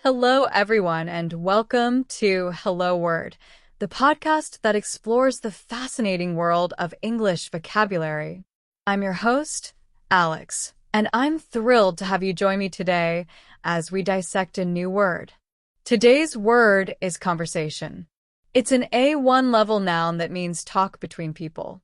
Hello, everyone, and welcome to Hello Word, the podcast that explores the fascinating world of English vocabulary. I'm your host, Alex, and I'm thrilled to have you join me today as we dissect a new word. Today's word is conversation. It's an A1 level noun that means talk between people.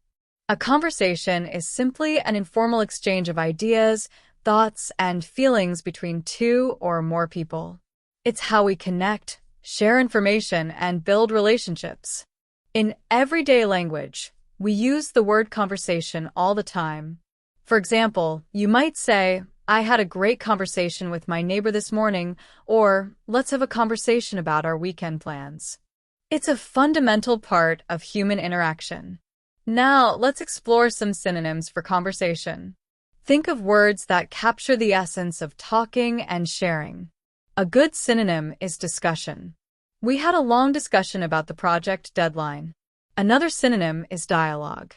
A conversation is simply an informal exchange of ideas, thoughts, and feelings between two or more people. It's how we connect, share information, and build relationships. In everyday language, we use the word conversation all the time. For example, you might say, "I had a great conversation with my neighbor this morning," or "Let's have a conversation about our weekend plans." It's a fundamental part of human interaction. Now, let's explore some synonyms for conversation. Think of words that capture the essence of talking and sharing. A good synonym is discussion. We had a long discussion about the project deadline. Another synonym is dialogue.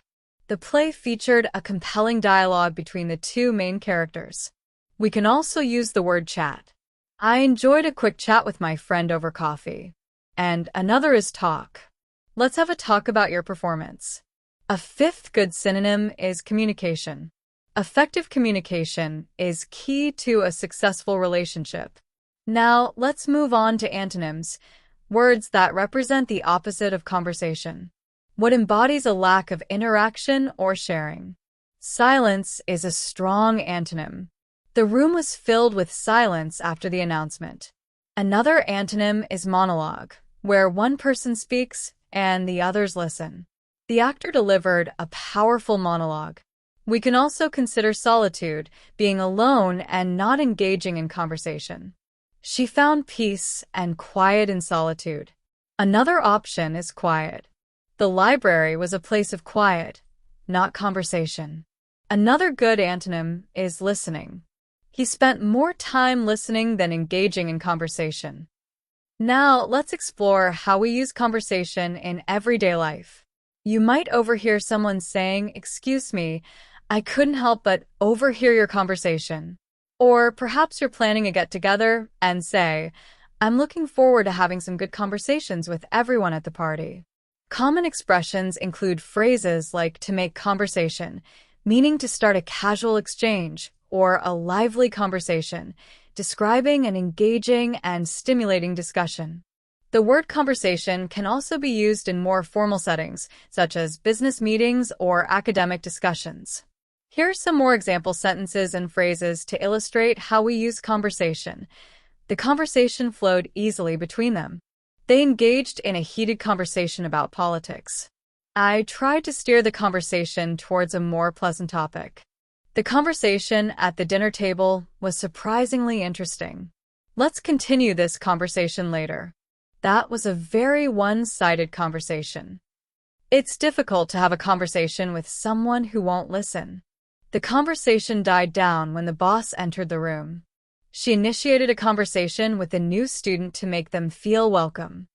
The play featured a compelling dialogue between the two main characters. We can also use the word chat. I enjoyed a quick chat with my friend over coffee. And another is talk. Let's have a talk about your performance. A fifth good synonym is communication. Effective communication is key to a successful relationship. Now, let's move on to antonyms, words that represent the opposite of conversation. What embodies a lack of interaction or sharing? Silence is a strong antonym. The room was filled with silence after the announcement. Another antonym is monologue, where one person speaks and the others listen. The actor delivered a powerful monologue. We can also consider solitude, being alone and not engaging in conversation. She found peace and quiet in solitude. Another option is quiet. The library was a place of quiet, not conversation. Another good antonym is listening. He spent more time listening than engaging in conversation. Now, let's explore how we use conversation in everyday life. You might overhear someone saying, "Excuse me, I couldn't help but overhear your conversation." Or perhaps you're planning a get-together and say, "I'm looking forward to having some good conversations with everyone at the party." Common expressions include phrases like "to make conversation," meaning to start a casual exchange, or "a lively conversation," describing an engaging and stimulating discussion. The word conversation can also be used in more formal settings, such as business meetings or academic discussions. Here are some more example sentences and phrases to illustrate how we use conversation. The conversation flowed easily between them. They engaged in a heated conversation about politics. I tried to steer the conversation towards a more pleasant topic. The conversation at the dinner table was surprisingly interesting. Let's continue this conversation later. That was a very one-sided conversation. It's difficult to have a conversation with someone who won't listen. The conversation died down when the boss entered the room. She initiated a conversation with a new student to make them feel welcome.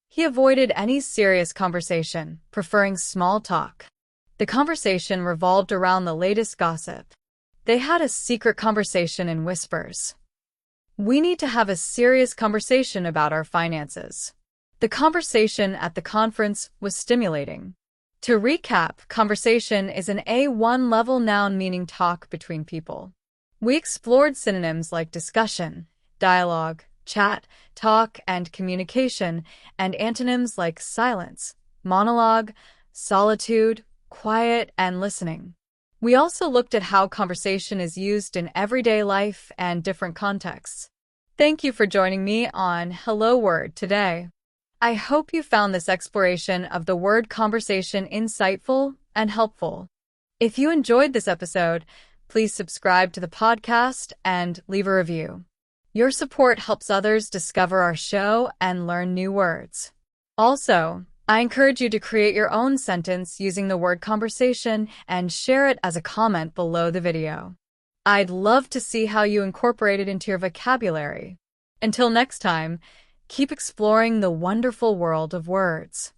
He avoided any serious conversation, preferring small talk. The conversation revolved around the latest gossip. They had a secret conversation in whispers. We need to have a serious conversation about our finances. The conversation at the conference was stimulating. To recap, conversation is an A1 level noun meaning talk between people. We explored synonyms like discussion, dialogue, chat, talk, and communication, and antonyms like silence, monologue, solitude, quiet, and listening. We also looked at how conversation is used in everyday life and different contexts. Thank you for joining me on Hello Word today. I hope you found this exploration of the word conversation insightful and helpful. If you enjoyed this episode, please subscribe to the podcast and leave a review. Your support helps others discover our show and learn new words. Also, I encourage you to create your own sentence using the word conversation and share it as a comment below the video. I'd love to see how you incorporate it into your vocabulary. Until next time, keep exploring the wonderful world of words.